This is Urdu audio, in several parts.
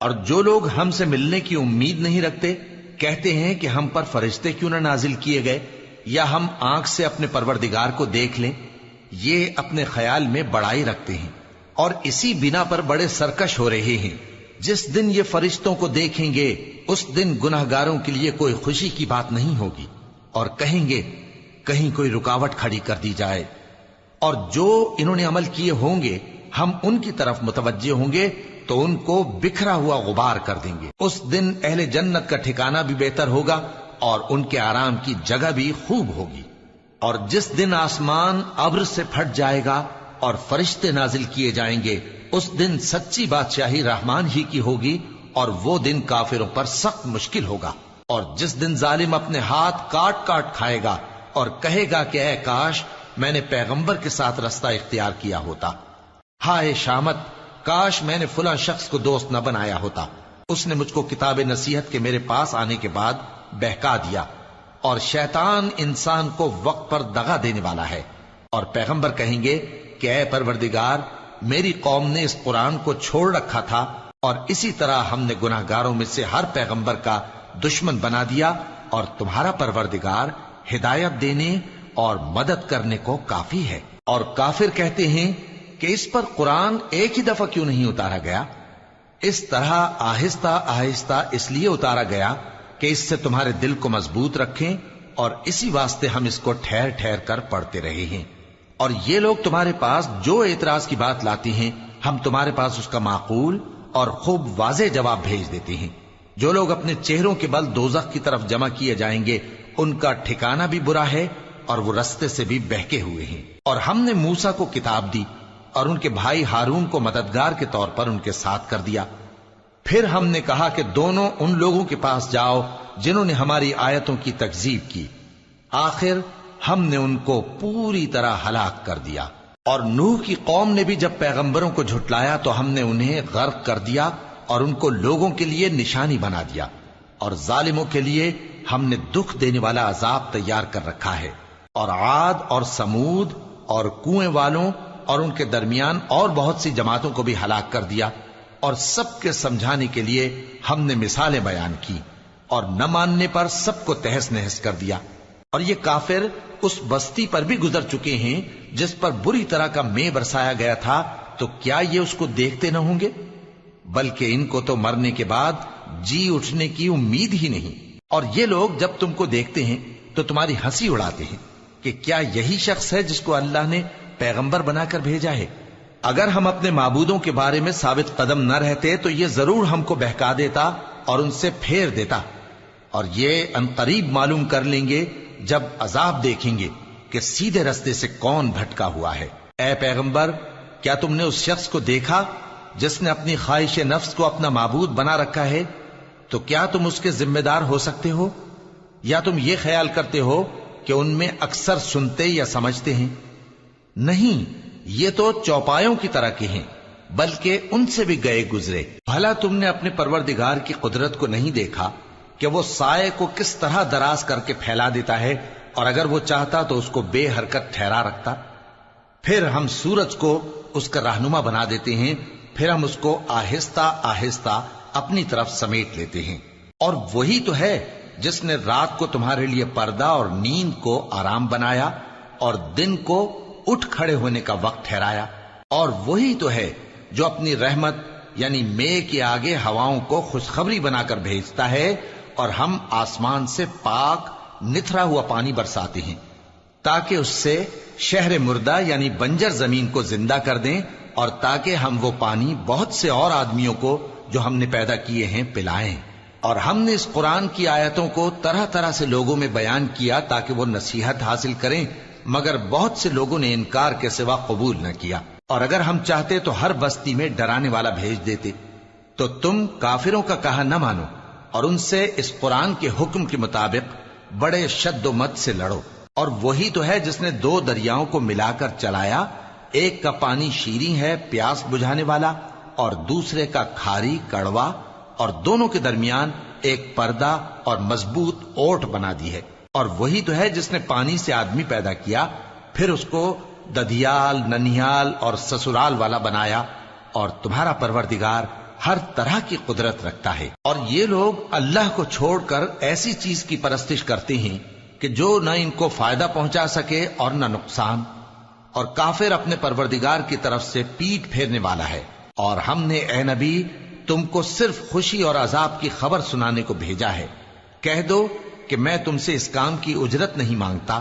اور جو لوگ ہم سے ملنے کی امید نہیں رکھتے کہتے ہیں کہ ہم پر فرشتے کیوں نہ نازل کیے گئے یا ہم آنکھ سے اپنے پروردگار کو دیکھ لیں. یہ اپنے خیال میں بڑائی رکھتے ہیں اور اسی بنا پر بڑے سرکش ہو رہے ہیں. جس دن یہ فرشتوں کو دیکھیں گے اس دن گناہگاروں کے لیے کوئی خوشی کی بات نہیں ہوگی اور کہیں گے کہیں کوئی رکاوٹ کھڑی کر دی جائے. اور جو انہوں نے عمل کیے ہوں گے ہم ان کی طرف متوجہ ہوں گے تو ان کو بکھرا ہوا غبار کر دیں گے. اس دن اہل جنت کا ٹھکانہ بھی بہتر ہوگا اور ان کے آرام کی جگہ بھی خوب ہوگی. اور جس دن آسمان ابر سے پھٹ جائے گا اور فرشتے نازل کیے جائیں گے اس دن سچی بادشاہی رحمان ہی کی ہوگی اور وہ دن کافروں پر سخت مشکل ہوگا. اور جس دن ظالم اپنے ہاتھ کاٹ کاٹ کھائے گا اور کہے گا کہ اے کاش میں نے پیغمبر کے ساتھ رستہ اختیار کیا ہوتا. ہائے شامت، کاش میں نے فلاں شخص کو دوست نہ بنایا ہوتا. اس نے مجھ کو کتاب نصیحت کے میرے پاس آنے کے بعد بہکا دیا. اور شیطان انسان کو وقت پر دغا دینے والا ہے. اور پیغمبر کہیں گے کہ اے پروردگار، میری قوم نے اس قرآن کو چھوڑ رکھا تھا اور اسی طرح ہم نے گناہگاروں میں سے ہر پیغمبر کا دشمن بنا دیا اور تمہارا پروردگار ہدایت دینے اور مدد کرنے کو کافی ہے. اور کافر کہتے ہیں کہ اس پر قرآن ایک ہی دفعہ کیوں نہیں اتارا گیا؟ اس طرح آہستہ آہستہ اس لیے اتارا گیا کہ اس سے تمہارے دل کو مضبوط رکھیں اور اسی واسطے ہم اس کو ٹھہر ٹھہر کر پڑھتے رہے ہیں. اور یہ لوگ تمہارے پاس جو اعتراض کی بات لاتی ہیں ہم تمہارے پاس اس کا معقول اور خوب واضح جواب بھیج دیتے ہیں. جو لوگ اپنے چہروں کے بل دوزخ کی طرف جمع کیے جائیں گے ان کا ٹھکانہ بھی برا ہے اور وہ رستے سے بھی بہکے ہوئے ہیں. اور ہم نے موسیٰ کو کتاب دی اور ان کے بھائی ہارون کو مددگار کے طور پر ان کے ساتھ کر دیا. پھر ہم نے کہا کہ دونوں ان لوگوں کے پاس جاؤ جنہوں نے ہماری آیتوں کی تکذیب کی. آخر ہم نے ان کو پوری طرح ہلاک کر دیا. اور نوح کی قوم نے بھی جب پیغمبروں کو جھٹلایا تو ہم نے انہیں غرق کر دیا اور ان کو لوگوں کے لیے نشانی بنا دیا. اور ظالموں کے لیے ہم نے دکھ دینے والا عذاب تیار کر رکھا ہے. اور عاد اور سمود اور کنویں والوں اور ان کے درمیان اور بہت سی جماعتوں کو بھی ہلاک کر دیا. اور سب کے سمجھانے کے لیے ہم نے مثالیں بیان کی اور نہ ماننے پر سب کو تہس نہس کر دیا. اور یہ کافر اس بستی پر بھی گزر چکے ہیں جس پر بری طرح کا مے برسایا گیا تھا، تو کیا یہ اس کو دیکھتے نہ ہوں گے؟ بلکہ ان کو تو مرنے کے بعد جی اٹھنے کی امید ہی نہیں. اور یہ لوگ جب تم کو دیکھتے ہیں تو تمہاری ہنسی اڑاتے ہیں کہ کیا یہی شخص ہے جس کو اللہ نے پیغمبر بنا کر بھیجا ہے؟ اگر ہم اپنے معبودوں کے بارے میں ثابت قدم نہ رہتے تو یہ ضرور ہم کو بہکا دیتا اور ان سے پھیر دیتا. اور یہ انقریب معلوم کر لیں گے جب عذاب دیکھیں گے کہ سیدھے رستے سے کون بھٹکا ہوا ہے. اے پیغمبر، کیا تم نے اس شخص کو دیکھا جس نے اپنی خواہش نفس کو اپنا معبود بنا رکھا ہے؟ تو کیا تم اس کے ذمہ دار ہو سکتے ہو؟ یا تم یہ خیال کرتے ہو کہ ان میں اکثر سنتے یا سمجھتے ہیں؟ نہیں، یہ تو چوپایوں کی طرح کے ہیں، بلکہ ان سے بھی گئے گزرے. بھلا تم نے اپنے پروردگار کی قدرت کو نہیں دیکھا کہ وہ سائے کو کس طرح دراز کر کے پھیلا دیتا ہے اور اگر وہ چاہتا تو اس کو بے حرکت ٹھہرا رکھتا؟ پھر ہم سورج کو اس کا رہنما بنا دیتے ہیں، پھر ہم اس کو آہستہ آہستہ اپنی طرف سمیٹ لیتے ہیں. اور وہی تو ہے جس نے رات کو تمہارے لیے پردہ اور نیند کو آرام بنایا اور دن کو اٹھ کھڑے ہونے کا وقت ٹھہرایا. اور وہی تو ہے جو اپنی رحمت یعنی مے کے آگے ہواؤں کو خوشخبری بنا کر بھیجتا ہے اور ہم آسمان سے پاک نتھرا ہوا پانی برساتے ہیں تاکہ اس سے شہر مردہ یعنی بنجر زمین کو زندہ کر دیں اور تاکہ ہم وہ پانی بہت سے اور آدمیوں کو جو ہم نے پیدا کیے ہیں پلائیں. اور ہم نے اس قرآن کی آیتوں کو طرح طرح سے لوگوں میں بیان کیا تاکہ وہ نصیحت حاصل کریں، مگر بہت سے لوگوں نے انکار کے سوا قبول نہ کیا. اور اگر ہم چاہتے تو ہر بستی میں ڈرانے والا بھیج دیتے. تو تم کافروں کا کہا نہ مانو اور ان سے اس قرآن کے حکم کے مطابق بڑے شد و مت سے لڑو. اور وہی تو ہے جس نے دو دریاؤں کو ملا کر چلایا، ایک کا پانی شیریں ہے پیاس بجھانے والا اور دوسرے کا کھاری کڑوا، اور دونوں کے درمیان ایک پردہ اور مضبوط اوٹ بنا دی ہے. اور وہی تو ہے جس نے پانی سے آدمی پیدا کیا، پھر اس کو ددیال، ننیال اور سسرال والا بنایا. اور تمہارا پروردگار ہر طرح کی قدرت رکھتا ہے۔ اور یہ لوگ اللہ کو چھوڑ کر ایسی چیز کی پرستش کرتے ہیں کہ جو نہ ان کو فائدہ پہنچا سکے اور نہ نقصان، اور کافر اپنے پروردگار کی طرف سے پیٹ پھیرنے والا ہے۔ اور ہم نے اے نبی تم کو صرف خوشی اور عذاب کی خبر سنانے کو بھیجا ہے۔ کہہ دو کہ میں تم سے اس کام کی اجرت نہیں مانگتا،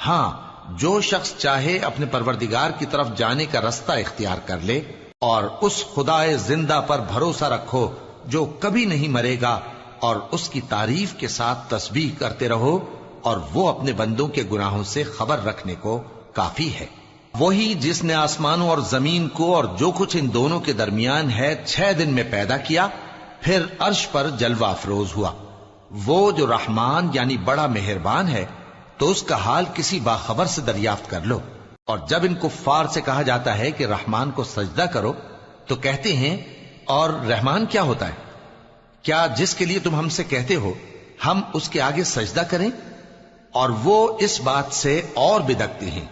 ہاں جو شخص چاہے اپنے پروردگار کی طرف جانے کا رستہ اختیار کر لے، اور اس خدائے زندہ پر بھروسہ رکھو جو کبھی نہیں مرے گا، اور اس کی تعریف کے ساتھ تسبیح کرتے رہو، اور وہ اپنے بندوں کے گناہوں سے خبر رکھنے کو کافی ہے۔ وہی جس نے آسمانوں اور زمین کو اور جو کچھ ان دونوں کے درمیان ہے 6 دن میں پیدا کیا، پھر عرش پر جلوہ افروز ہوا۔ وہ جو رحمان یعنی بڑا مہربان ہے، تو اس کا حال کسی باخبر سے دریافت کر لو۔ اور جب ان کفار سے کہا جاتا ہے کہ رحمان کو سجدہ کرو، تو کہتے ہیں اور رحمان کیا ہوتا ہے؟ کیا جس کے لیے تم ہم سے کہتے ہو ہم اس کے آگے سجدہ کریں؟ اور وہ اس بات سے اور بدکتے ہیں۔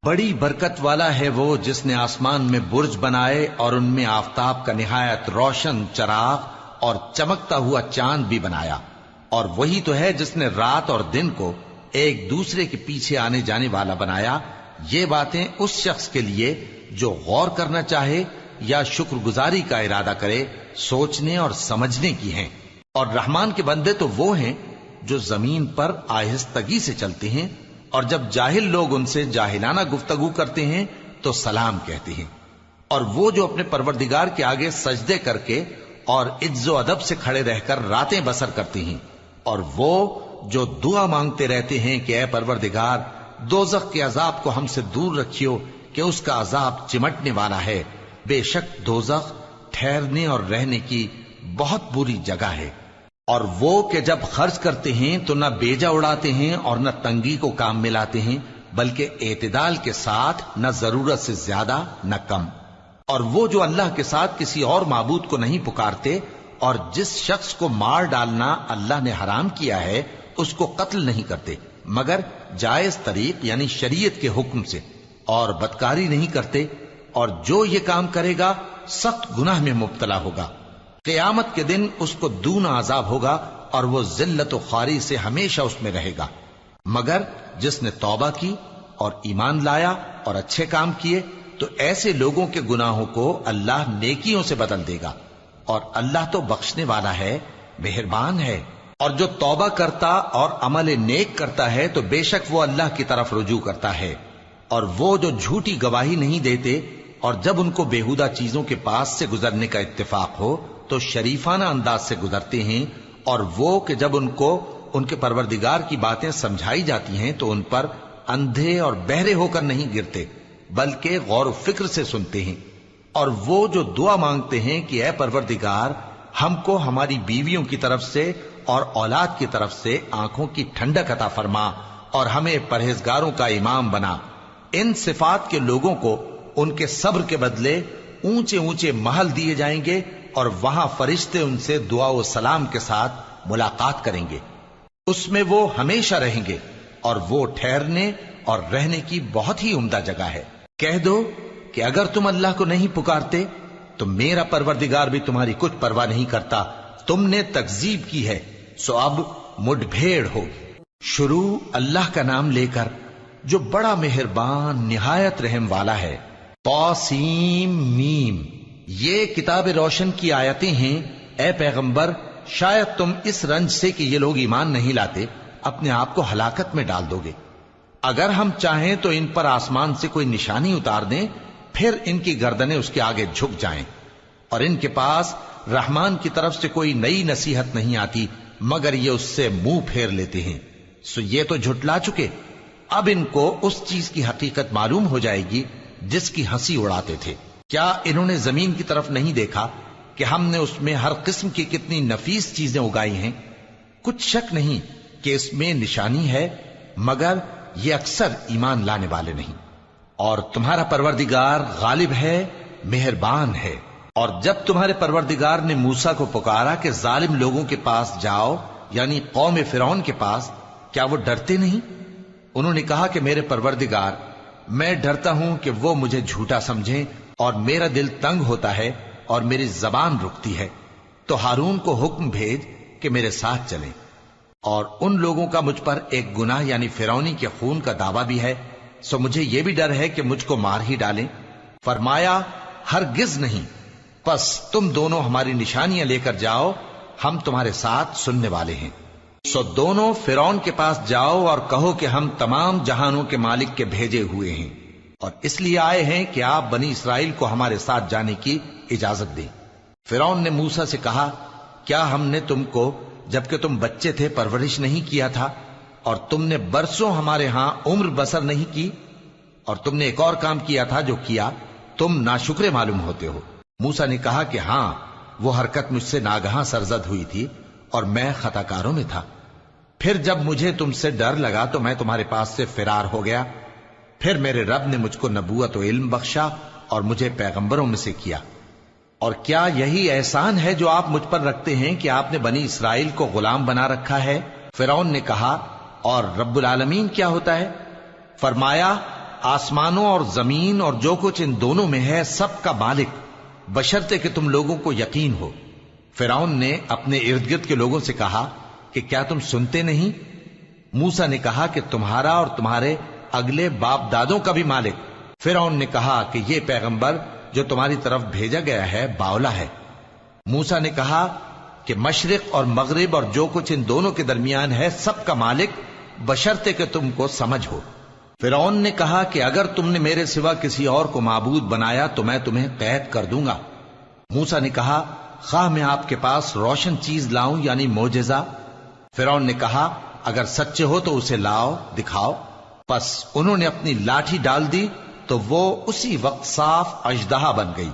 بڑی برکت والا ہے وہ جس نے آسمان میں برج بنائے اور ان میں آفتاب کا نہایت روشن چراغ اور چمکتا ہوا چاند بھی بنایا۔ اور وہی تو ہے جس نے رات اور دن کو ایک دوسرے کے پیچھے آنے جانے والا بنایا۔ یہ باتیں اس شخص کے لیے جو غور کرنا چاہے یا شکر گزاری کا ارادہ کرے سوچنے اور سمجھنے کی ہیں۔ اور رحمان کے بندے تو وہ ہیں جو زمین پر آہستگی سے چلتے ہیں، اور جب جاہل لوگ ان سے جاہلانہ گفتگو کرتے ہیں تو سلام کہتے ہیں۔ اور وہ جو اپنے پروردگار کے آگے سجدے کر کے اور عز و ادب سے کھڑے رہ کر راتیں بسر کرتے ہیں، اور وہ جو دعا مانگتے رہتے ہیں کہ اے پروردگار دوزخ کے عذاب کو ہم سے دور رکھیو کہ اس کا عذاب چمٹنے والا ہے۔ بے شک دوزخ ٹھہرنے اور رہنے کی بہت بری جگہ ہے۔ اور وہ کہ جب خرچ کرتے ہیں تو نہ بیجا اڑاتے ہیں اور نہ تنگی کو کام میں لاتے ہیں، بلکہ اعتدال کے ساتھ، نہ ضرورت سے زیادہ نہ کم۔ اور وہ جو اللہ کے ساتھ کسی اور معبود کو نہیں پکارتے، اور جس شخص کو مار ڈالنا اللہ نے حرام کیا ہے اس کو قتل نہیں کرتے مگر جائز طریق یعنی شریعت کے حکم سے، اور بدکاری نہیں کرتے، اور جو یہ کام کرے گا سخت گناہ میں مبتلا ہوگا۔ قیامت کے دن اس کو دونا عذاب ہوگا، اور وہ ذلت و خواری سے ہمیشہ اس میں رہے گا، مگر جس نے توبہ کی اور ایمان لایا اور اچھے کام کیے تو ایسے لوگوں کے گناہوں کو اللہ نیکیوں سے بدل دے گا، اور اللہ تو بخشنے والا ہے، مہربان ہے۔ اور جو توبہ کرتا اور عمل نیک کرتا ہے تو بے شک وہ اللہ کی طرف رجوع کرتا ہے۔ اور وہ جو جھوٹی گواہی نہیں دیتے، اور جب ان کو بیہودہ چیزوں کے پاس سے گزرنے کا اتفاق ہو تو شریفانہ انداز سے گزرتے ہیں، اور وہ کہ جب ان کو ان کے پروردگار کی باتیں سمجھائی جاتی ہیں تو ان پر اندھے اور بہرے ہو کر نہیں گرتے بلکہ غور و فکر سے سنتے ہیں۔ اور وہ جو دعا مانگتے ہیں کہ اے پروردگار ہم کو ہماری بیویوں کی طرف سے اور اولاد کی طرف سے آنکھوں کی ٹھنڈک عطا فرما اور ہمیں پرہیزگاروں کا امام بنا، ان صفات کے لوگوں کو ان کے صبر کے بدلے اونچے اونچے محل دیے جائیں گے، اور وہاں فرشتے ان سے دعا و سلام کے ساتھ ملاقات کریں گے، اس میں وہ ہمیشہ رہیں گے، اور وہ ٹھہرنے اور رہنے کی بہت ہی عمدہ جگہ ہے۔ کہہ دو کہ اگر تم اللہ کو نہیں پکارتے تو میرا پروردگار بھی تمہاری کچھ پرواہ نہیں کرتا، تم نے تکذیب کی ہے سو اب مڈ بھیڑ ہوگی۔ شروع اللہ کا نام لے کر جو بڑا مہربان نہایت رحم والا ہے۔ طاسیم میم، یہ کتاب روشن کی آیتیں ہیں۔ اے پیغمبر شاید تم اس رنج سے کہ یہ لوگ ایمان نہیں لاتے اپنے آپ کو ہلاکت میں ڈال دو گے۔ اگر ہم چاہیں تو ان پر آسمان سے کوئی نشانی اتار دیں، پھر ان کی گردنیں اس کے آگے جھک جائیں، اور ان کے پاس رحمان کی طرف سے کوئی نئی نصیحت نہیں آتی مگر یہ اس سے منہ پھیر لیتے ہیں، سو یہ تو جھٹلا چکے۔ اب ان کو اس چیز کی حقیقت معلوم ہو جائے گی جس کی ہنسی اڑاتے تھے۔ کیا انہوں نے زمین کی طرف نہیں دیکھا کہ ہم نے اس میں ہر قسم کی کتنی نفیس چیزیں اگائی ہیں؟ کچھ شک نہیں کہ اس میں نشانی ہے، مگر یہ اکثر ایمان لانے والے نہیں۔ اور تمہارا پروردگار غالب ہے، مہربان ہے۔ اور جب تمہارے پروردگار نے موسیٰ کو پکارا کہ ظالم لوگوں کے پاس جاؤ، یعنی قوم فرعون کے پاس، کیا وہ ڈرتے نہیں؟ انہوں نے کہا کہ میرے پروردگار، میں ڈرتا ہوں کہ وہ مجھے جھوٹا سمجھیں، اور میرا دل تنگ ہوتا ہے اور میری زبان رکتی ہے، تو ہارون کو حکم بھیج کہ میرے ساتھ چلیں۔ اور ان لوگوں کا مجھ پر ایک گناہ یعنی فرعونی کے خون کا دعویٰ بھی ہے، سو مجھے یہ بھی ڈر ہے کہ مجھ کو مار ہی ڈالیں۔ فرمایا ہرگز نہیں، پس تم دونوں ہماری نشانیاں لے کر جاؤ، ہم تمہارے ساتھ سننے والے ہیں۔ سو دونوں فرعون کے پاس جاؤ اور کہو کہ ہم تمام جہانوں کے مالک کے بھیجے ہوئے ہیں، اور اس لیے آئے ہیں کہ آپ بنی اسرائیل کو ہمارے ساتھ جانے کی اجازت دیں۔ فرعون نے موسیٰ سے کہا، کیا ہم نے تم کو جبکہ تم بچے تھے پرورش نہیں کیا تھا، اور تم نے برسوں ہمارے ہاں عمر بسر نہیں کی؟ اور تم نے ایک اور کام کیا تھا جو کیا، تم ناشکرے معلوم ہوتے ہو۔ موسیٰ نے کہا کہ ہاں، وہ حرکت مجھ سے ناگہاں سرزد ہوئی تھی اور میں خطا کاروں میں تھا۔ پھر جب مجھے تم سے ڈر لگا تو میں تمہارے پاس سے فرار ہو گیا۔ پھر میرے رب نے مجھ کو نبوت و علم بخشا اور مجھے پیغمبروں میں سے کیا۔ اور کیا یہی احسان ہے جو آپ مجھ پر رکھتے ہیں کہ آپ نے بنی اسرائیل کو غلام بنا رکھا ہے؟ فرعون نے کہا، اور رب العالمین کیا ہوتا ہے؟ فرمایا، آسمانوں اور زمین اور جو کچھ ان دونوں میں ہے سب کا مالک، بشرطے کہ تم لوگوں کو یقین ہو۔ فرعون نے اپنے ارد گرد کے لوگوں سے کہا کہ کیا تم سنتے نہیں؟ موسیٰ نے کہا کہ تمہارا اور تمہارے اگلے باپ دادوں کا بھی مالک۔ فرعون نے کہا کہ یہ پیغمبر جو تمہاری طرف بھیجا گیا ہے باولا ہے۔ موسیٰ نے کہا کہ مشرق اور مغرب اور جو کچھ ان دونوں کے درمیان ہے سب کا مالک، بشرطے کہ تم کو سمجھ ہو۔ فرعون نے کہا کہ اگر تم نے میرے سوا کسی اور کو معبود بنایا تو میں تمہیں قید کر دوں گا۔ موسیٰ نے کہا، خواہ میں آپ کے پاس روشن چیز لاؤں یعنی معجزہ؟ فرعون نے کہا، اگر سچے ہو تو اسے لاؤ، دکھاؤ۔ پس انہوں نے اپنی لاٹھی ڈال دی تو وہ اسی وقت صاف اژدہا بن گئی،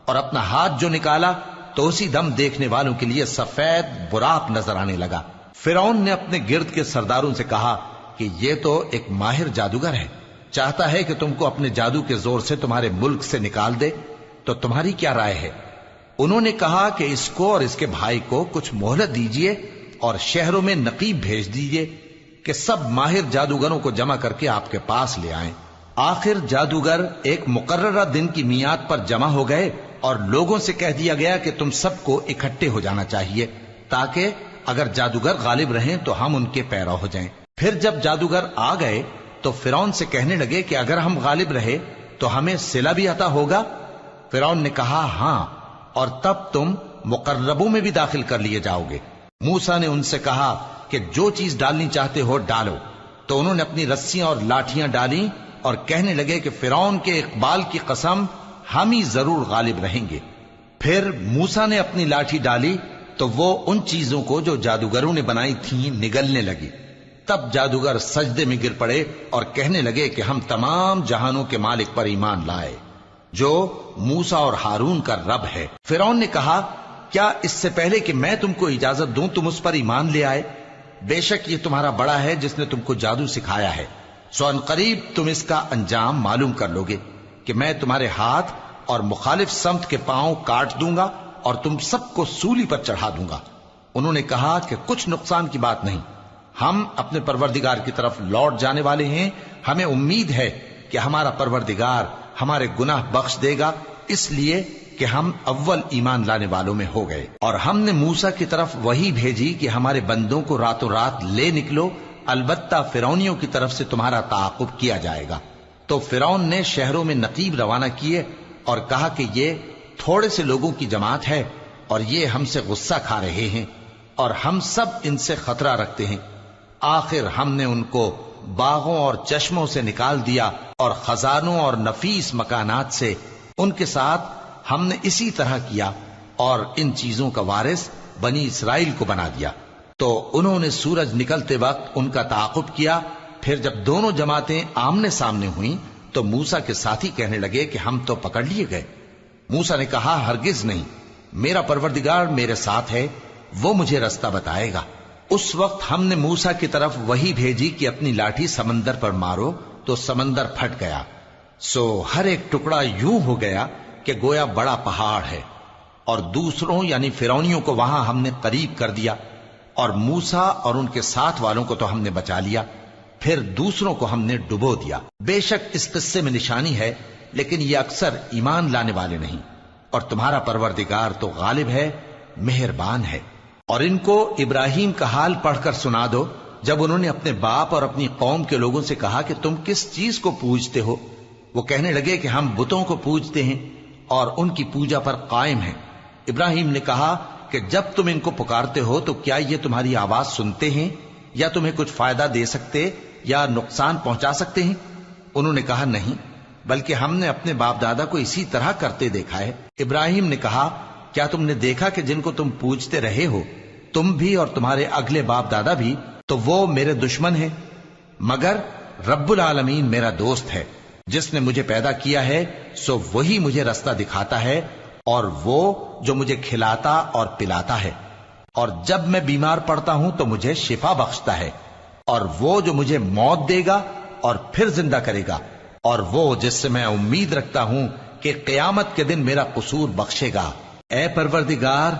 اور اپنا ہاتھ جو نکالا تو اسی دم دیکھنے والوں کے لیے سفید براق نظر آنے لگا۔ فرعون نے اپنے گرد کے سرداروں سے کہا کہ یہ تو ایک ماہر جادوگر ہے، چاہتا ہے کہ تم کو اپنے جادو کے زور سے تمہارے ملک سے نکال دے، تو تمہاری کیا رائے ہے؟ انہوں نے کہا کہ اس کو اور اس کے بھائی کو کچھ مہلت دیجئے اور شہروں میں نقیب بھیج دیجئے کہ سب ماہر جادوگروں کو جمع کر کے آپ کے پاس لے آئیں۔ آخر جادوگر ایک مقررہ دن کی میعاد پر جمع ہو گئے اور لوگوں سے کہہ دیا گیا کہ تم سب کو اکٹھے ہو جانا چاہیے، تاکہ اگر جادوگر غالب رہیں تو ہم ان کے پیرو ہو جائیں۔ پھر جب جادوگر آ گئے تو فرعون سے کہنے لگے کہ اگر ہم غالب رہے تو ہمیں صلہ بھی عطا ہوگا؟ فرعون نے کہا، ہاں، اور تب تم مقربوں میں بھی داخل کر لیے جاؤ گے۔ موسیٰ نے ان سے کہا کہ جو چیز ڈالنی چاہتے ہو ڈالو، تو انہوں نے اپنی رسیاں اور لاٹھیاں ڈالیں اور کہنے لگے کہ فرعون کے اقبال کی قسم، ہم ہی ضرور غالب رہیں گے۔ پھر موسیٰ نے اپنی لاٹھی ڈالی تو وہ ان چیزوں کو جو جادوگروں نے بنائی تھیں نگلنے لگی۔ تب جادوگر سجدے میں گر پڑے اور کہنے لگے کہ ہم تمام جہانوں کے مالک پر ایمان لائے، جو موسیٰ اور ہارون کا رب ہے۔ فرعون نے کہا، کیا اس سے پہلے کہ میں تم کو اجازت دوں تم اس پر ایمان لے آئے؟ بے شک یہ تمہارا بڑا ہے جس نے تم کو جادو سکھایا ہے، سو ان قریب تم اس کا انجام معلوم کر لوگے کہ میں تمہارے ہاتھ اور مخالف سمت کے پاؤں کاٹ دوں گا اور تم سب کو سولی پر چڑھا دوں گا۔ انہوں نے کہا کہ کچھ نقصان کی بات نہیں، ہم اپنے پروردگار کی طرف لوٹ جانے والے ہیں، ہمیں امید ہے کہ ہمارا پروردگار ہمارے گناہ بخش دے گا، اس لیے کہ ہم اول ایمان لانے والوں میں ہو گئے۔ اور ہم نے موسیٰ کی طرف وحی بھیجی کہ ہمارے بندوں کو راتوں رات لے نکلو، البتہ فرعونیوں کی طرف سے تمہارا تعاقب کیا جائے گا۔ تو فرعون نے شہروں میں نقیب روانہ کیے اور کہا کہ یہ تھوڑے سے لوگوں کی جماعت ہے اور یہ ہم سے غصہ کھا رہے ہیں اور ہم سب ان سے خطرہ رکھتے ہیں۔ آخر ہم نے ان کو باغوں اور چشموں سے نکال دیا اور خزانوں اور نفیس مکانات سے، ان کے ساتھ ہم نے اسی طرح کیا اور ان چیزوں کا وارث بنی اسرائیل کو بنا دیا۔ تو انہوں نے سورج نکلتے وقت ان کا تعاقب کیا۔ پھر جب دونوں جماعتیں آمنے سامنے ہوئیں تو موسیٰ کے ساتھی کہنے لگے کہ ہم تو پکڑ لیے گئے۔ موسیٰ نے کہا، ہرگز نہیں، میرا پروردگار میرے ساتھ ہے، وہ مجھے رستہ بتائے گا۔ اس وقت ہم نے موسیٰ کی طرف وحی بھیجی کہ اپنی لاٹھی سمندر پر مارو، تو سمندر پھٹ گیا، سو ہر ایک ٹکڑا یوں ہو گیا کہ گویا بڑا پہاڑ ہے، اور دوسروں یعنی فرعونیوں کو وہاں ہم نے قریب کر دیا، اور موسیٰ اور ان کے ساتھ والوں کو تو ہم نے بچا لیا، پھر دوسروں کو ہم نے ڈبو دیا۔ بے شک اس قصے میں نشانی ہے، لیکن یہ اکثر ایمان لانے والے نہیں۔ اور تمہارا پروردگار تو غالب ہے، مہربان ہے۔ اور ان کو ابراہیم کا حال پڑھ کر سنا دو جب انہوں نے اپنے باپ اور اپنی قوم کے لوگوں سے کہا کہ تم کس چیز کو پوجتے ہو؟ وہ کہنے لگے کہ ہم بتوں کو پوجتے ہیں اور ان کی پوجا پر قائم ہیں۔ ابراہیم نے کہا کہ جب تم ان کو پکارتے ہو تو کیا یہ تمہاری آواز سنتے ہیں یا تمہیں کچھ فائدہ دے سکتے یا نقصان پہنچا سکتے ہیں؟ انہوں نے کہا نہیں، بلکہ ہم نے اپنے باپ دادا کو اسی طرح کرتے دیکھا ہے۔ ابراہیم نے کہا کیا تم نے دیکھا کہ جن کو تم پوجتے رہے ہو، تم بھی اور تمہارے اگلے باپ دادا بھی، تو وہ میرے دشمن ہیں، مگر رب العالمین میرا دوست ہے۔ جس نے مجھے پیدا کیا ہے سو وہی مجھے رستہ دکھاتا ہے، اور وہ جو مجھے کھلاتا اور پلاتا ہے، اور جب میں بیمار پڑتا ہوں تو مجھے شفا بخشتا ہے، اور وہ جو مجھے موت دے گا اور پھر زندہ کرے گا، اور وہ جس سے میں امید رکھتا ہوں کہ قیامت کے دن میرا قصور بخشے گا۔ اے پروردگار،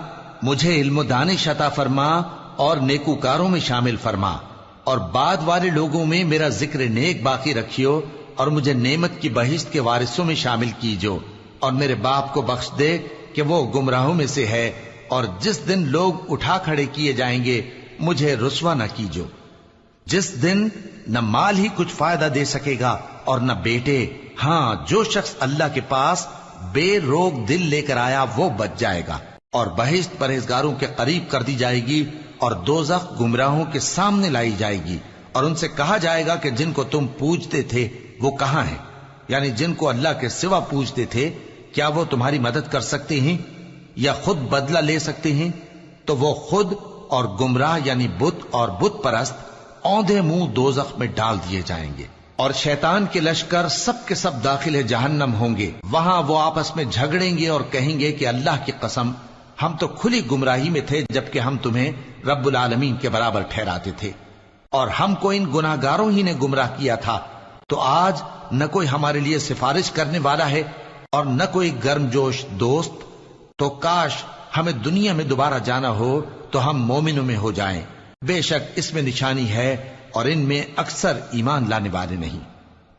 مجھے علم و دانش عطا فرما اور نیکوکاروں میں شامل فرما، اور بعد والے لوگوں میں میرا ذکر نیک باقی رکھیو، اور مجھے نعمت کی بہشت کے وارثوں میں شامل کیجو، اور میرے باپ کو بخش دے کہ وہ گمراہوں میں سے ہے، اور جس دن لوگ اٹھا کھڑے کیے جائیں گے مجھے رسوا نہ کیجو، جس دن نہ مال ہی کچھ فائدہ دے سکے گا اور نہ بیٹے۔ ہاں، جو شخص اللہ کے پاس بے روک دل لے کر آیا وہ بچ جائے گا، اور بہشت پرہیزگاروں کے قریب کر دی جائے گی، اور دوزخ گمراہوں کے سامنے لائی جائے گی، اور ان سے کہا جائے گا کہ جن کو تم پوجتے تھے وہ کہاں ہیں؟ یعنی جن کو اللہ کے سوا پوجتے تھے، کیا وہ تمہاری مدد کر سکتے ہیں یا خود بدلہ لے سکتے ہیں؟ تو وہ خود اور گمراہ یعنی بت اور بت پرست اوندھے منہ دوزخ میں ڈال دیے جائیں گے، اور شیطان کے لشکر سب کے سب داخل جہنم ہوں گے۔ وہاں وہ آپس میں جھگڑیں گے اور کہیں گے کہ اللہ کی قسم، ہم تو کھلی گمراہی میں تھے جبکہ ہم تمہیں رب العالمین کے برابر ٹھہراتے تھے، اور ہم کو ان گناہگاروں ہی نے گمراہ کیا تھا، تو آج نہ کوئی ہمارے لیے سفارش کرنے والا ہے اور نہ کوئی گرم جوش دوست۔ تو کاش ہمیں دنیا میں دوبارہ جانا ہو تو ہم مومنوں میں ہو جائیں۔ بے شک اس میں نشانی ہے اور ان میں اکثر ایمان لانے والے نہیں،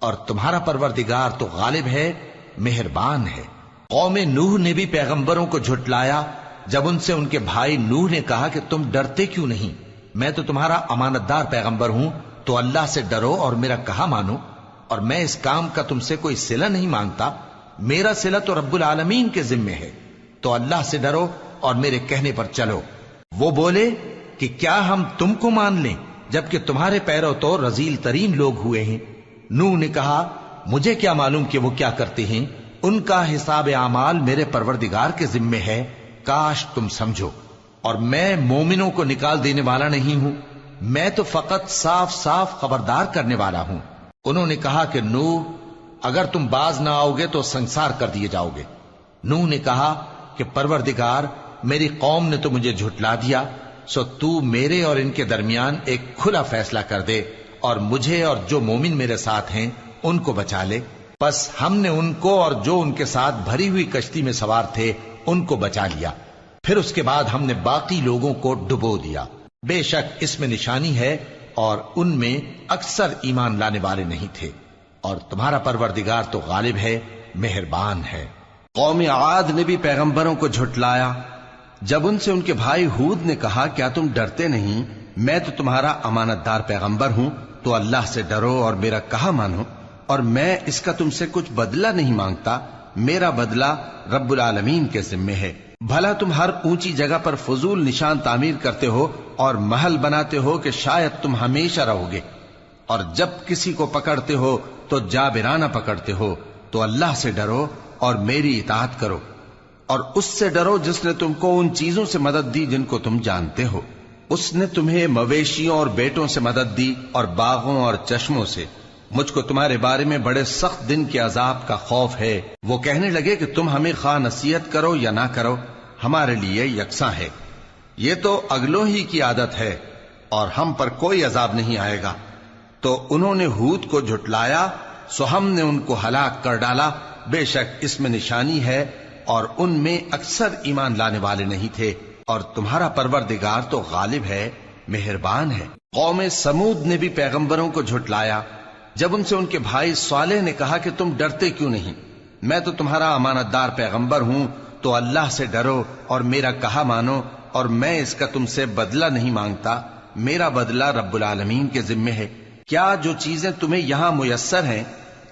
اور تمہارا پروردگار تو غالب ہے، مہربان ہے۔ قوم نوح نے بھی پیغمبروں کو جھٹلایا جب ان سے ان کے بھائی نوح نے کہا کہ تم ڈرتے کیوں نہیں؟ میں تو تمہارا امانت دار پیغمبر ہوں، تو اللہ سے ڈرو اور میرا کہا مانو، اور میں اس کام کا تم سے کوئی صلہ نہیں مانگتا، میرا صلہ تو رب العالمین کے ذمے ہے، تو اللہ سے ڈرو اور میرے کہنے پر چلو۔ وہ بولے کہ کیا ہم تم کو مان لیں جبکہ تمہارے پیرو تو رذیل ترین لوگ ہوئے ہیں؟ نوح نے کہا مجھے کیا معلوم کہ وہ کیا کرتے ہیں، ان کا حساب اعمال میرے پروردگار کے ذمے ہے، کاش تم سمجھو۔ اور میں مومنوں کو نکال دینے والا نہیں ہوں، میں تو فقط صاف صاف خبردار کرنے والا ہوں۔ انہوں نے کہا کہ نوح، اگر تم باز نہ آؤ گے تو سنسار کر دیے جاؤ گے۔ نوح نے کہا کہ پروردگار، میری قوم نے تو مجھے جھٹلا دیا، سو تو میرے اور ان کے درمیان ایک کھلا فیصلہ کر دے، اور مجھے اور جو مومن میرے ساتھ ہیں ان کو بچا لے۔ بس ہم نے ان کو اور جو ان کے ساتھ بھری ہوئی کشتی میں سوار تھے ان کو بچا لیا، پھر اس کے بعد ہم نے باقی لوگوں کو ڈبو دیا۔ بے شک اس میں نشانی ہے اور ان میں اکثر ایمان لانے والے نہیں تھے، اور تمہارا پروردگار تو غالب ہے، مہربان ہے۔ قوم عاد نے بھی پیغمبروں کو جھٹلایا جب ان سے ان کے بھائی ہود نے کہا کیا تم ڈرتے نہیں؟ میں تو تمہارا امانت دار پیغمبر ہوں، تو اللہ سے ڈرو اور میرا کہا مانو، اور میں اس کا تم سے کچھ بدلہ نہیں مانگتا، میرا بدلہ رب العالمین کے ذمے ہے۔ بھلا تم ہر اونچی جگہ پر فضول نشان تعمیر کرتے ہو اور محل بناتے ہو کہ شاید تم ہمیشہ رہو گے، اور جب کسی کو پکڑتے ہو تو جابرانہ پکڑتے ہو، تو اللہ سے ڈرو اور میری اطاعت کرو، اور اس سے ڈرو جس نے تم کو ان چیزوں سے مدد دی جن کو تم جانتے ہو۔ اس نے تمہیں مویشیوں اور بیٹوں سے مدد دی اور باغوں اور چشموں سے۔ مجھ کو تمہارے بارے میں بڑے سخت دن کے عذاب کا خوف ہے۔ وہ کہنے لگے کہ تم ہمیں خواہ نصیحت کرو یا نہ کرو، ہمارے لیے یکساں ہے، یہ تو اگلوں ہی کی عادت ہے، اور ہم پر کوئی عذاب نہیں آئے گا۔ تو انہوں نے ہود کو جھٹلایا، سو ہم نے ان کو ہلاک کر ڈالا۔ بے شک اس میں نشانی ہے اور ان میں اکثر ایمان لانے والے نہیں تھے، اور تمہارا پروردگار تو غالب ہے، مہربان ہے۔ قوم سمود نے بھی پیغمبروں کو جھٹلایا جب ان سے ان کے بھائی صالح نے کہا کہ تم ڈرتے کیوں نہیں؟ میں تو تمہارا امانت دار پیغمبر ہوں، تو اللہ سے ڈرو اور میرا کہا مانو، اور میں اس کا تم سے بدلہ نہیں مانگتا، میرا بدلہ رب العالمین کے ذمے ہے۔ کیا جو چیزیں تمہیں یہاں میسر ہیں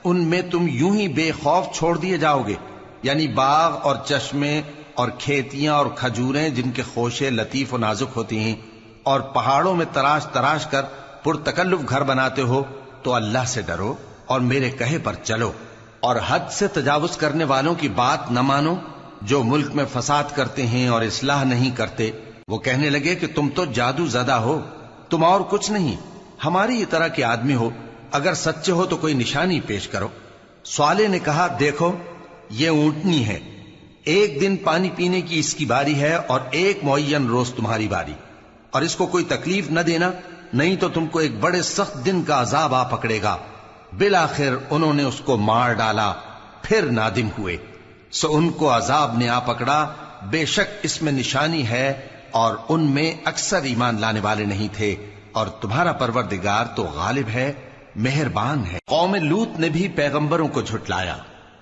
ان میں تم یوں ہی بے خوف چھوڑ دیے جاؤ گے؟ یعنی باغ اور چشمے اور کھیتیاں اور کھجوریں جن کے خوشے لطیف و نازک ہوتی ہیں، اور پہاڑوں میں تراش تراش کر پرتکلف گھر بناتے ہو، تو اللہ سے ڈرو اور میرے کہے پر چلو، اور حد سے تجاوز کرنے والوں کی بات نہ مانو جو ملک میں فساد کرتے ہیں اور اصلاح نہیں کرتے۔ وہ کہنے لگے کہ تم تو جادو زدہ ہو، تم اور کچھ نہیں، ہماری ہی طرح کے آدمی ہو، اگر سچے ہو تو کوئی نشانی پیش کرو۔ صالح نے کہا دیکھو یہ اونٹنی ہے، ایک دن پانی پینے کی اس کی باری ہے اور ایک معین روز تمہاری باری، اور اس کو کوئی تکلیف نہ دینا، نہیں تو تم کو ایک بڑے سخت دن کا عذاب آ پکڑے گا۔ بالآخر انہوں نے اس کو مار ڈالا، پھر نادم ہوئے، سو ان کو عذاب نے آ پکڑا، بے شک اس میں نشانی ہے اور ان میں اکثر ایمان لانے والے نہیں تھے، اور تمہارا پروردگار تو غالب ہے، مہربان ہے۔ قوم لوط نے بھی پیغمبروں کو جھٹلایا۔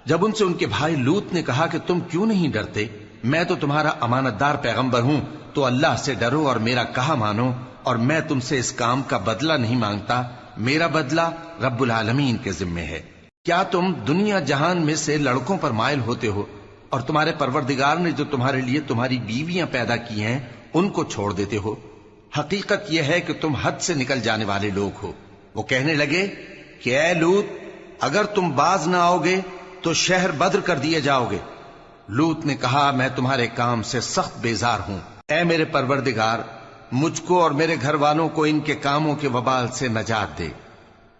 جب ان سے ان کے بھائی لوط نے کہا کہ تم کیوں نہیں ڈرتے، میں تو تمہارا امانت دار پیغمبر ہوں، تو اللہ سے ڈرو اور میرا کہا مانو، اور میں تم سے اس کام کا بدلہ نہیں مانگتا، میرا بدلہ رب العالمین کے ذمے ہے۔ کیا تم دنیا جہان میں سے لڑکوں پر مائل ہوتے ہو، اور تمہارے پروردگار نے جو تمہارے لیے تمہاری بیویاں پیدا کی ہیں ان کو چھوڑ دیتے ہو؟ حقیقت یہ ہے کہ تم حد سے نکل جانے والے لوگ ہو۔ وہ کہنے لگے کہ اے لوط، اگر تم باز نہ آؤ گے تو شہر بدر کر دیے جاؤ گے۔ لوط نے کہا میں تمہارے کام سے سخت بیزار ہوں، اے میرے پروردگار مجھ کو اور میرے گھر والوں کو ان کے کاموں کے وبال سے نجات دے۔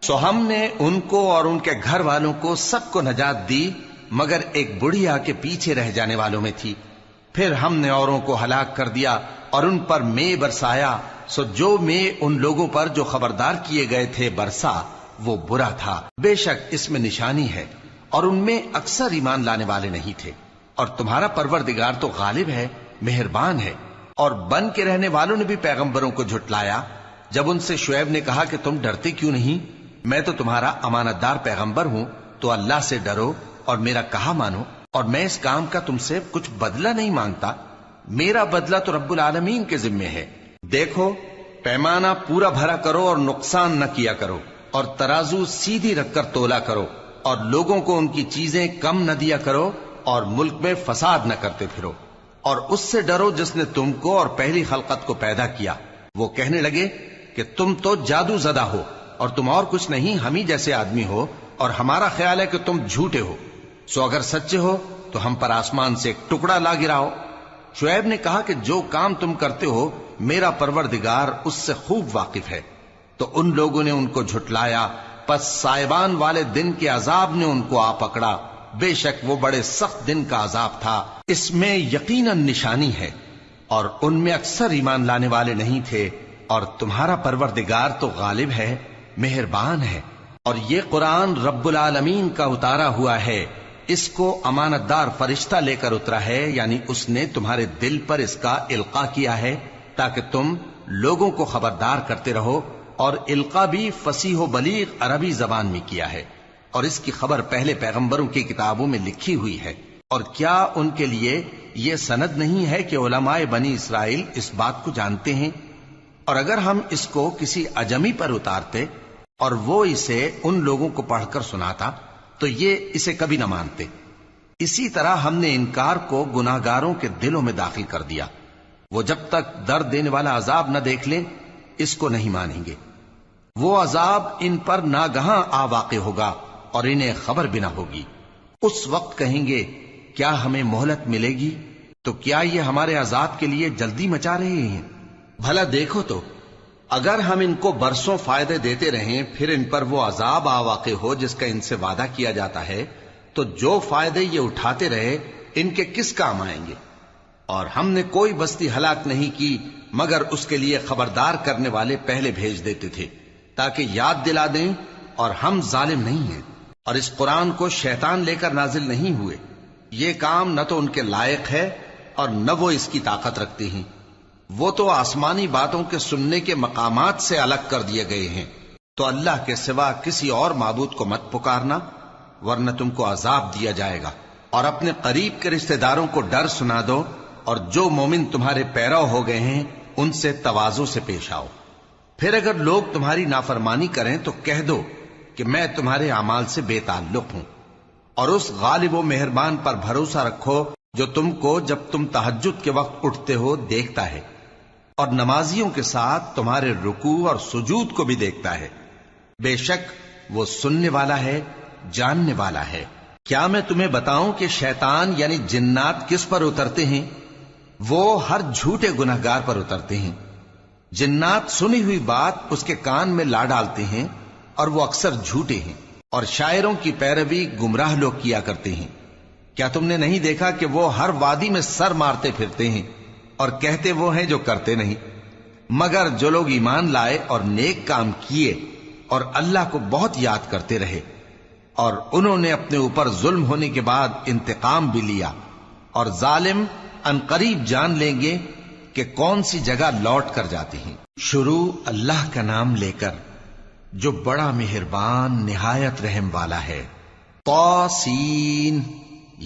سو ہم نے ان کو اور ان کے گھر والوں کو سب کو نجات دی، مگر ایک بڑھیا کے پیچھے رہ جانے والوں میں تھی۔ پھر ہم نے اوروں کو ہلاک کر دیا اور ان پر مے برسایا، سو جو مے ان لوگوں پر جو خبردار کیے گئے تھے برسا وہ برا تھا۔ بے شک اس میں نشانی ہے، اور ان میں اکثر ایمان لانے والے نہیں تھے، اور تمہارا پروردگار تو غالب ہے، مہربان ہے۔ اور بن کے رہنے والوں نے بھی پیغمبروں کو جھٹلایا۔ جب ان سے شعیب نے کہا کہ تم ڈرتے کیوں نہیں، میں تو تمہارا امانت دار پیغمبر ہوں، تو اللہ سے ڈرو اور میرا کہا مانو، اور میں اس کام کا تم سے کچھ بدلہ نہیں مانگتا، میرا بدلہ تو رب العالمین کے ذمے ہے۔ دیکھو پیمانہ پورا بھرا کرو اور نقصان نہ کیا کرو، اور ترازو سیدھی رکھ کر تولا کرو، اور لوگوں کو ان کی چیزیں کم نہ دیا کرو، اور ملک میں فساد نہ کرتے پھرو، اور اس سے ڈرو جس نے تم کو اور پہلی خلقت کو پیدا کیا۔ وہ کہنے لگے کہ تم تو جادو زدہ ہو، اور تم اور کچھ نہیں، ہم ہی جیسے آدمی ہو، اور ہمارا خیال ہے کہ تم جھوٹے ہو، سو اگر سچے ہو تو ہم پر آسمان سے ایک ٹکڑا لا گراؤ۔ شعیب نے کہا کہ جو کام تم کرتے ہو میرا پروردگار اس سے خوب واقف ہے۔ تو ان لوگوں نے ان کو جھٹلایا، پس سائبان والے دن کے عذاب نے ان کو آ پکڑا، بے شک وہ بڑے سخت دن کا عذاب تھا، اس میں یقیناً نشانی ہے، اور ان میں اکثر ایمان لانے والے نہیں تھے، اور تمہارا پروردگار تو غالب ہے، مہربان ہے۔ اور یہ قرآن رب العالمین کا اتارا ہوا ہے، اس کو امانت دار فرشتہ لے کر اترا ہے، یعنی اس نے تمہارے دل پر اس کا القاء کیا ہے تاکہ تم لوگوں کو خبردار کرتے رہو، اور القاء بھی فصیح و بلیغ عربی زبان میں کیا ہے، اور اس کی خبر پہلے پیغمبروں کی کتابوں میں لکھی ہوئی ہے۔ اور کیا ان کے لیے یہ سند نہیں ہے کہ علماء بنی اسرائیل اس بات کو جانتے ہیں؟ اور اگر ہم اس کو کسی اجمی پر اتارتے اور وہ اسے ان لوگوں کو پڑھ کر سناتا تو یہ اسے کبھی نہ مانتے۔ اسی طرح ہم نے انکار کو گناہگاروں کے دلوں میں داخل کر دیا، وہ جب تک درد دینے والا عذاب نہ دیکھ لیں اس کو نہیں مانیں گے۔ وہ عذاب ان پر ناگہاں آ واقع ہوگا اور انہیں خبر بھی نہ ہوگی۔ اس وقت کہیں گے کیا ہمیں مہلت ملے گی؟ تو کیا یہ ہمارے عذاب کے لیے جلدی مچا رہے ہیں؟ بھلا دیکھو تو اگر ہم ان کو برسوں فائدے دیتے رہیں پھر ان پر وہ عذاب آ واقع ہو جس کا ان سے وعدہ کیا جاتا ہے، تو جو فائدے یہ اٹھاتے رہے ان کے کس کام آئیں گے؟ اور ہم نے کوئی بستی ہلاک نہیں کی مگر اس کے لیے خبردار کرنے والے پہلے بھیج دیتے تھے تاکہ یاد دلا دیں، اور ہم ظالم نہیں ہیں۔ اور اس قرآن کو شیطان لے کر نازل نہیں ہوئے، یہ کام نہ تو ان کے لائق ہے اور نہ وہ اس کی طاقت رکھتے ہیں، وہ تو آسمانی باتوں کے سننے کے مقامات سے الگ کر دیے گئے ہیں۔ تو اللہ کے سوا کسی اور معبود کو مت پکارنا ورنہ تم کو عذاب دیا جائے گا، اور اپنے قریب کے رشتہ داروں کو ڈر سنا دو، اور جو مومن تمہارے پیرو ہو گئے ہیں ان سے تواضع سے پیش آؤ۔ پھر اگر لوگ تمہاری نافرمانی کریں تو کہہ دو کہ میں تمہارے اعمال سے بے تعلق ہوں، اور اس غالب و مہربان پر بھروسہ رکھو جو تم کو جب تم تہجد کے وقت اٹھتے ہو دیکھتا ہے، اور نمازیوں کے ساتھ تمہارے رکوع اور سجود کو بھی دیکھتا ہے۔ بے شک وہ سننے والا ہے، جاننے والا ہے۔ کیا میں تمہیں بتاؤں کہ شیطان یعنی جنات کس پر اترتے ہیں؟ وہ ہر جھوٹے گنہگار پر اترتے ہیں۔ جنات سنی ہوئی بات اس کے کان میں لا ڈالتے ہیں، اور وہ اکثر جھوٹے ہیں، اور شاعروں کی پیروی گمراہ لوگ کیا کرتے ہیں۔ کیا تم نے نہیں دیکھا کہ وہ ہر وادی میں سر مارتے پھرتے ہیں، اور کہتے وہ ہیں جو کرتے نہیں؟ مگر جو لوگ ایمان لائے اور نیک کام کیے اور اللہ کو بہت یاد کرتے رہے، اور انہوں نے اپنے اوپر ظلم ہونے کے بعد انتقام بھی لیا، اور ظالم عنقریب جان لیں گے کہ کون سی جگہ لوٹ کر جاتے ہیں۔ شروع اللہ کا نام لے کر جو بڑا مہربان نہایت رحم والا ہے۔ طاسین،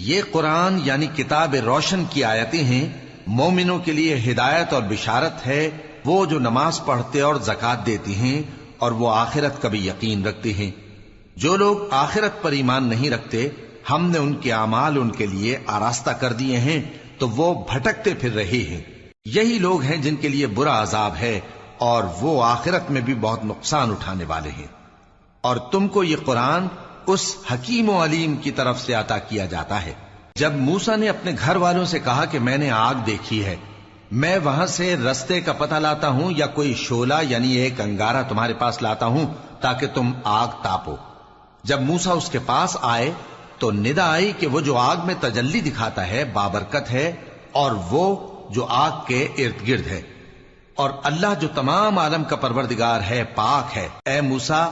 یہ قرآن یعنی کتاب روشن کی آیتیں ہیں، مومنوں کے لیے ہدایت اور بشارت ہے، وہ جو نماز پڑھتے اور زکوٰۃ دیتے ہیں اور وہ آخرت کا بھی یقین رکھتے ہیں۔ جو لوگ آخرت پر ایمان نہیں رکھتے، ہم نے ان کے اعمال ان کے لیے آراستہ کر دیے ہیں تو وہ بھٹکتے پھر رہے ہیں۔ یہی لوگ ہیں جن کے لیے برا عذاب ہے، اور وہ آخرت میں بھی بہت نقصان اٹھانے والے ہیں۔ اور تم کو یہ قرآن اس حکیم و علیم کی طرف سے عطا کیا جاتا ہے۔ جب موسیٰ نے اپنے گھر والوں سے کہا کہ میں نے آگ دیکھی ہے، میں وہاں سے رستے کا پتہ لاتا ہوں یا کوئی شعلہ یعنی ایک انگارہ تمہارے پاس لاتا ہوں تاکہ تم آگ تاپو۔ جب موسیٰ اس کے پاس آئے تو ندا آئی کہ وہ جو آگ میں تجلی دکھاتا ہے بابرکت ہے، اور وہ جو آگ کے ارد گرد ہے، اور اللہ جو تمام عالم کا پروردگار ہے پاک ہے۔ اے موسیٰ،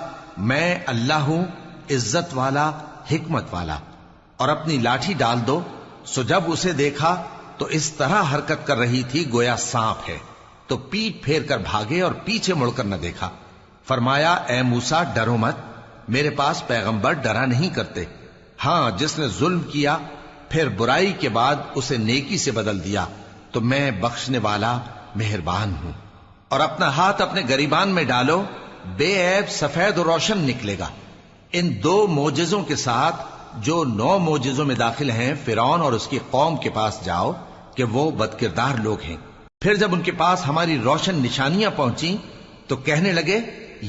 میں اللہ ہوں، عزت والا، حکمت والا، اور اپنی لاٹھی ڈال دو۔ سو جب اسے دیکھا تو اس طرح حرکت کر رہی تھی گویا سانپ ہے، تو پیٹ پھیر کر بھاگے اور پیچھے مڑ کر نہ دیکھا۔ فرمایا اے موسیٰ ڈرو مت، میرے پاس پیغمبر ڈرا نہیں کرتے۔ ہاں جس نے ظلم کیا پھر برائی کے بعد اسے نیکی سے بدل دیا تو میں بخشنے والا مہربان ہوں۔ اور اپنا ہاتھ اپنے گریبان میں ڈالو، بے عیب سفید و روشن نکلے گا۔ ان 2 معجزوں کے ساتھ جو 9 معجزوں میں داخل ہیں فرعون اور اس کی قوم کے پاس جاؤ کہ وہ بدکردار لوگ ہیں۔ پھر جب ان کے پاس ہماری روشن نشانیاں پہنچیں تو کہنے لگے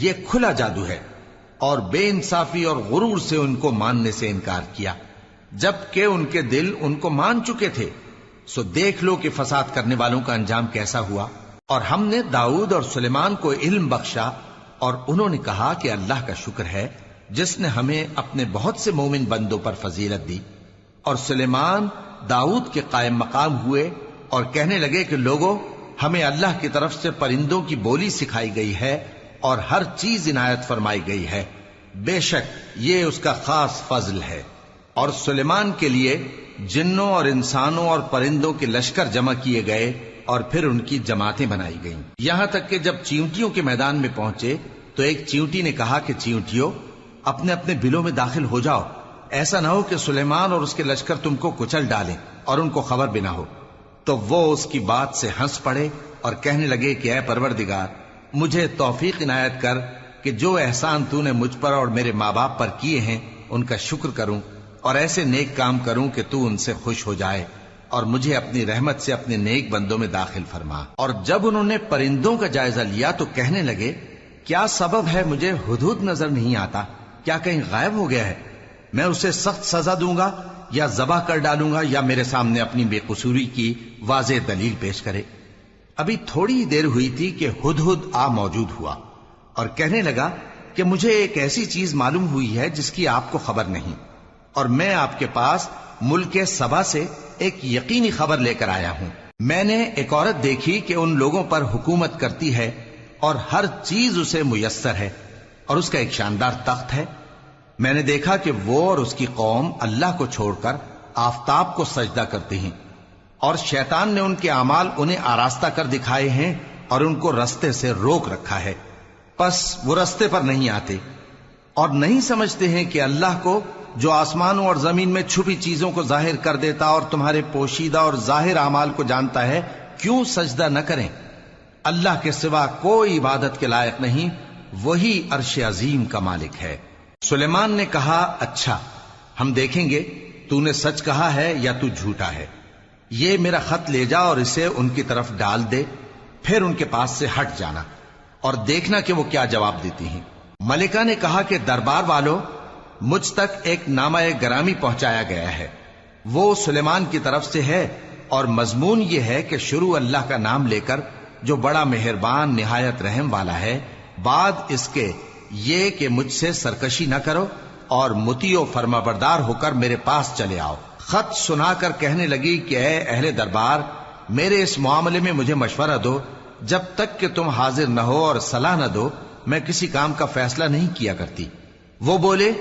یہ کھلا جادو ہے، اور بے انصافی اور غرور سے ان کو ماننے سے انکار کیا، جبکہ ان کے دل ان کو مان چکے تھے۔ سو دیکھ لو کہ فساد کرنے والوں کا انجام کیسا ہوا۔ اور ہم نے داؤد اور سلیمان کو علم بخشا، اور انہوں نے کہا کہ اللہ کا شکر ہے جس نے ہمیں اپنے بہت سے مومن بندوں پر فضیلت دی۔ اور سلیمان داؤد کے قائم مقام ہوئے اور کہنے لگے کہ لوگوں، ہمیں اللہ کی طرف سے پرندوں کی بولی سکھائی گئی ہے اور ہر چیز عنایت فرمائی گئی ہے، بے شک یہ اس کا خاص فضل ہے۔ اور سلیمان کے لیے جنوں اور انسانوں اور پرندوں کے لشکر جمع کیے گئے اور پھر ان کی جماعتیں بنائی گئیں، یہاں تک کہ جب چیونٹیوں کے میدان میں پہنچے تو ایک چیونٹی نے کہا کہ چیونٹیوں اپنے اپنے بلوں میں داخل ہو جاؤ، ایسا نہ ہو کہ سلیمان اور اس کے لشکر تم کو کچل ڈالیں اور ان کو خبر بھی نہ ہو۔ تو وہ اس کی بات سے ہنس پڑے اور کہنے لگے کہ اے پروردگار، مجھے توفیق عنایت کر کہ جو احسان تو نے مجھ پر اور میرے ماں باپ پر کیے ہیں ان کا شکر کروں، اور ایسے نیک کام کروں کہ تو ان سے خوش ہو جائے، اور مجھے اپنی رحمت سے اپنے نیک بندوں میں داخل فرما۔ اور جب انہوں نے پرندوں کا جائزہ لیا تو کہنے لگے کیا سبب ہے مجھے ہدہد نظر نہیں آتا؟ کیا کہیں غائب ہو گیا ہے؟ میں اسے سخت سزا دوں گا یا ذبح کر ڈالوں گا، یا میرے سامنے اپنی بے قصوری کی واضح دلیل پیش کرے۔ ابھی تھوڑی ہی دیر ہوئی تھی کہ ہدہد آ موجود ہوا اور کہنے لگا کہ مجھے ایک ایسی چیز معلوم ہوئی ہے جس کی آپ کو خبر نہیں، اور میں آپ کے پاس ملک سبا سے ایک یقینی خبر لے کر آیا ہوں۔ میں نے ایک عورت دیکھی کہ ان لوگوں پر حکومت کرتی ہے اور ہر چیز اسے میسر ہے، اور اس کا ایک شاندار تخت ہے۔ میں نے دیکھا کہ وہ اور اس کی قوم اللہ کو چھوڑ کر آفتاب کو سجدہ کرتے ہیں، اور شیطان نے ان کے اعمال انہیں آراستہ کر دکھائے ہیں اور ان کو رستے سے روک رکھا ہے، پس وہ رستے پر نہیں آتے اور نہیں سمجھتے ہیں کہ اللہ کو جو آسمانوں اور زمین میں چھپی چیزوں کو ظاہر کر دیتا اور تمہارے پوشیدہ اور ظاہر اعمال کو جانتا ہے، کیوں سجدہ نہ کریں؟ اللہ کے سوا کوئی عبادت کے لائق نہیں، وہی عرش عظیم کا مالک ہے۔ سلیمان نے کہا، اچھا ہم دیکھیں گے تو نے سچ کہا ہے یا تو جھوٹا ہے۔ یہ میرا خط لے جا اور اسے ان کی طرف ڈال دے، پھر ان کے پاس سے ہٹ جانا اور دیکھنا کہ وہ کیا جواب دیتی ہیں۔ ملکہ نے کہا کہ دربار والوں، مجھ تک ایک نامہ گرامی پہنچایا گیا ہے، وہ سلیمان کی طرف سے ہے، اور مضمون یہ ہے کہ شروع اللہ کا نام لے کر جو بڑا مہربان نہایت رحم والا ہے، بعد اس کے یہ کہ مجھ سے سرکشی نہ کرو اور مطیع و فرما بردار ہو کر میرے پاس چلے آؤ۔ خط سنا کر کہنے لگی کہ اے اہل دربار، میرے اس معاملے میں مجھے مشورہ دو، جب تک کہ تم حاضر نہ ہو اور صلاح نہ دو میں کسی کام کا فیصلہ نہیں کیا کرتی۔ وہ بولے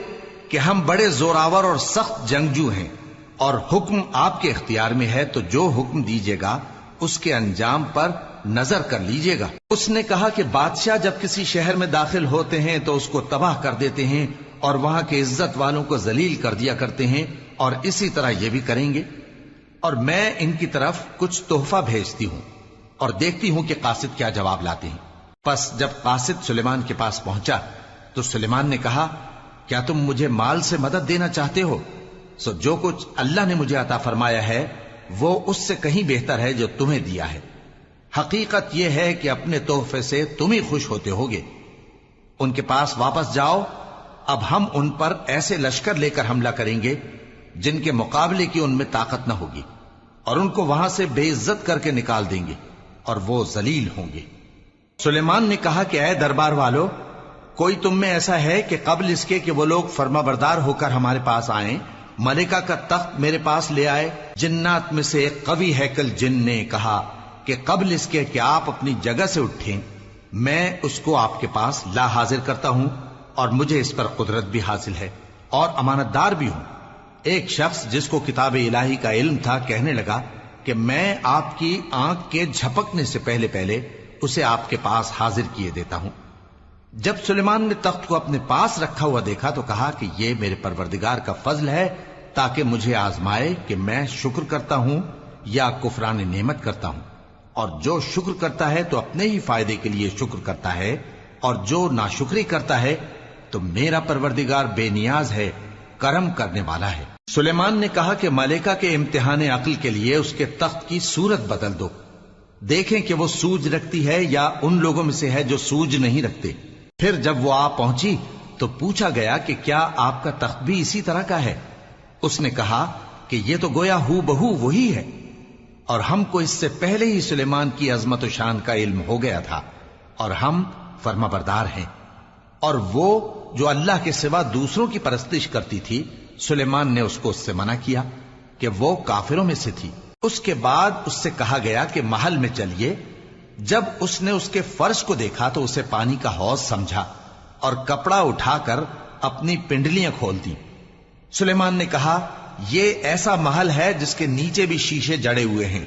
کہ ہم بڑے زوراور اور سخت جنگجو ہیں، اور حکم آپ کے اختیار میں ہے، تو جو حکم دیجیے گا اس کے انجام پر نظر کر لیجیے گا۔ اس نے کہا کہ بادشاہ جب کسی شہر میں داخل ہوتے ہیں تو اس کو تباہ کر دیتے ہیں اور وہاں کے عزت والوں کو ذلیل کر دیا کرتے ہیں، اور اسی طرح یہ بھی کریں گے، اور میں ان کی طرف کچھ تحفہ بھیجتی ہوں اور دیکھتی ہوں کہ قاصد کیا جواب لاتے ہیں۔ پس جب قاصد سلیمان کے پاس پہنچا تو سلیمان نے کہا، کیا تم مجھے مال سے مدد دینا چاہتے ہو؟ سو جو کچھ اللہ نے مجھے عطا فرمایا ہے وہ اس سے کہیں بہتر ہے جو تمہیں دیا ہے۔ حقیقت یہ ہے کہ اپنے تحفے سے تم ہی خوش ہوتے ہوگے۔ ان کے پاس واپس جاؤ، اب ہم ان پر ایسے لشکر لے کر حملہ کریں گے جن کے مقابلے کی ان میں طاقت نہ ہوگی، اور ان کو وہاں سے بے عزت کر کے نکال دیں گے اور وہ ذلیل ہوں گے۔ سلیمان نے کہا کہ اے دربار والو، کوئی تم میں ایسا ہے کہ قبل اس کے کہ وہ لوگ فرما بردار ہو کر ہمارے پاس آئیں، ملکہ کا تخت میرے پاس لے آئے؟ جنات میں سے ایک قوی ہیکل جن نے کہا کہ قبل اس کے کہ آپ اپنی جگہ سے اٹھیں میں اس کو آپ کے پاس لا حاضر کرتا ہوں، اور مجھے اس پر قدرت بھی حاصل ہے اور امانت دار بھی ہوں۔ ایک شخص جس کو کتاب الہی کا علم تھا کہنے لگا کہ میں آپ کی آنکھ کے جھپکنے سے پہلے پہلے اسے آپ کے پاس حاضر کیے دیتا ہوں۔ جب سلیمان نے تخت کو اپنے پاس رکھا ہوا دیکھا تو کہا کہ یہ میرے پروردگار کا فضل ہے تاکہ مجھے آزمائے کہ میں شکر کرتا ہوں یا کفران نعمت کرتا ہوں، اور جو شکر کرتا ہے تو اپنے ہی فائدے کے لیے شکر کرتا ہے، اور جو ناشکری کرتا ہے تو میرا پروردگار بے نیاز ہے، کرم کرنے والا ہے۔ سلیمان نے کہا کہ ملکہ کے امتحان عقل کے لیے اس کے تخت کی صورت بدل دو، دیکھیں کہ وہ سوج رکھتی ہے یا ان لوگوں میں سے ہے جو سوج نہیں رکھتے۔ پھر جب وہ آ پہنچی تو پوچھا گیا کہ کیا آپ کا تخت بھی اسی طرح کا ہے؟ اس نے کہا کہ یہ تو گویا ہو بہو وہی ہے، اور ہم کو اس سے پہلے ہی سلیمان کی عظمت و شان کا علم ہو گیا تھا، اور ہم فرما بردار ہیں۔ اور وہ جو اللہ کے سوا دوسروں کی پرستش کرتی تھی، سلیمان نے اس کو اس سے منع کیا کہ وہ کافروں میں سے تھی۔ اس کے بعد اس سے کہا گیا کہ محل میں چلیے۔ جب اس نے اس کے فرش کو دیکھا تو اسے پانی کا حوض سمجھا اور کپڑا اٹھا کر اپنی پنڈلیاں کھول دی۔ سلیمان نے کہا، یہ ایسا محل ہے جس کے نیچے بھی شیشے جڑے ہوئے ہیں۔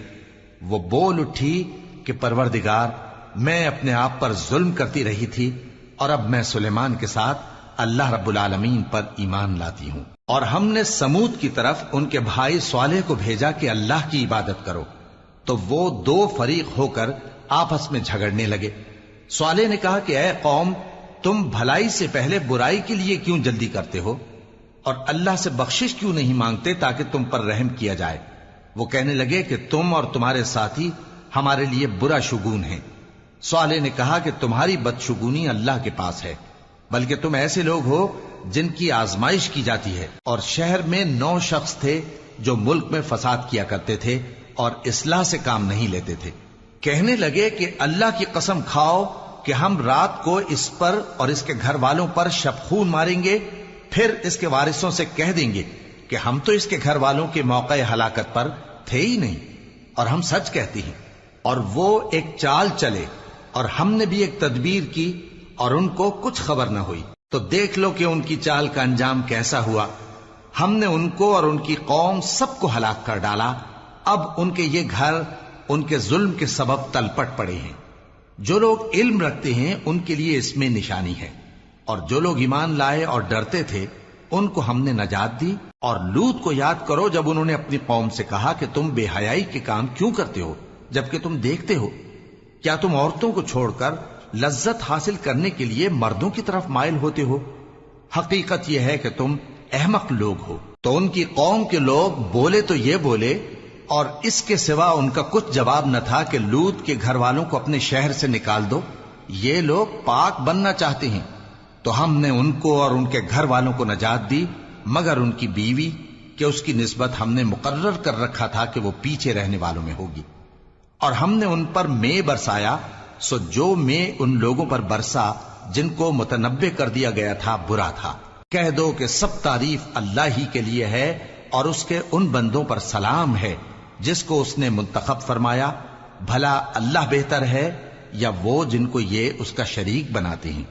وہ بول اٹھی کہ پروردگار، میں اپنے آپ پر ظلم کرتی رہی تھی، اور اب میں سلیمان کے ساتھ اللہ رب العالمین پر ایمان لاتی ہوں۔ اور ہم نے سمود کی طرف ان کے بھائی صالح کو بھیجا کہ اللہ کی عبادت کرو، تو وہ دو فریق ہو کر آپس میں جھگڑنے لگے۔ صالح نے کہا کہ اے قوم، تم بھلائی سے پہلے برائی کے لیے کیوں جلدی کرتے ہو، اور اللہ سے بخشش کیوں نہیں مانگتے تاکہ تم پر رحم کیا جائے؟ وہ کہنے لگے کہ تم اور تمہارے ساتھی ہمارے لیے برا شگون ہیں۔ صالح نے کہا کہ تمہاری بدشگونی اللہ کے پاس ہے، بلکہ تم ایسے لوگ ہو جن کی آزمائش کی جاتی ہے۔ اور شہر میں 9 شخص تھے جو ملک میں فساد کیا کرتے تھے اور اصلاح سے کام نہیں لیتے تھے۔ کہنے لگے کہ اللہ کی قسم کھاؤ کہ ہم رات کو اس پر اور اس کے گھر والوں پر شبخون ماریں گے، پھر اس کے وارثوں سے کہہ دیں گے کہ ہم تو اس کے گھر والوں کے موقع ہلاکت پر تھے ہی نہیں، اور ہم سچ کہتی ہیں۔ اور وہ ایک چال چلے، اور ہم نے بھی ایک تدبیر کی، اور ان کو کچھ خبر نہ ہوئی۔ تو دیکھ لو کہ ان کی چال کا انجام کیسا ہوا۔ ہم نے ان کو اور ان کی قوم سب کو ہلاک کر ڈالا۔ اب ان کے یہ گھر ان کے ظلم کے سبب تلپٹ پڑے ہیں۔ جو لوگ علم رکھتے ہیں ان کے لیے اس میں نشانی ہے، اور جو لوگ ایمان لائے اور ڈرتے تھے ان کو ہم نے نجات دی۔ اور لوط کو یاد کرو جب انہوں نے اپنی قوم سے کہا کہ تم بے حیائی کے کام کیوں کرتے ہو جبکہ تم دیکھتے ہو؟ کیا تم عورتوں کو چھوڑ کر لذت حاصل کرنے کے لیے مردوں کی طرف مائل ہوتے ہو؟ حقیقت یہ ہے کہ تم احمق لوگ ہو۔ تو ان کی قوم کے لوگ بولے تو یہ بولے، اور اس کے سوا ان کا کچھ جواب نہ تھا کہ لوط کے گھر والوں کو اپنے شہر سے نکال دو، یہ لوگ پاک بننا چاہتے ہیں۔ تو ہم نے ان کو اور ان کے گھر والوں کو نجات دی مگر ان کی بیوی کہ اس کی نسبت ہم نے مقرر کر رکھا تھا کہ وہ پیچھے رہنے والوں میں ہوگی۔ اور ہم نے ان پر مے برسایا، سو جو مے ان لوگوں پر برسا جن کو متنبع کر دیا گیا تھا برا تھا۔ کہہ دو کہ سب تعریف اللہ ہی کے لیے ہے اور اس کے ان بندوں پر سلام ہے جس کو اس نے منتخب فرمایا۔ بھلا اللہ بہتر ہے یا وہ جن کو یہ اس کا شریک بناتے ہیں؟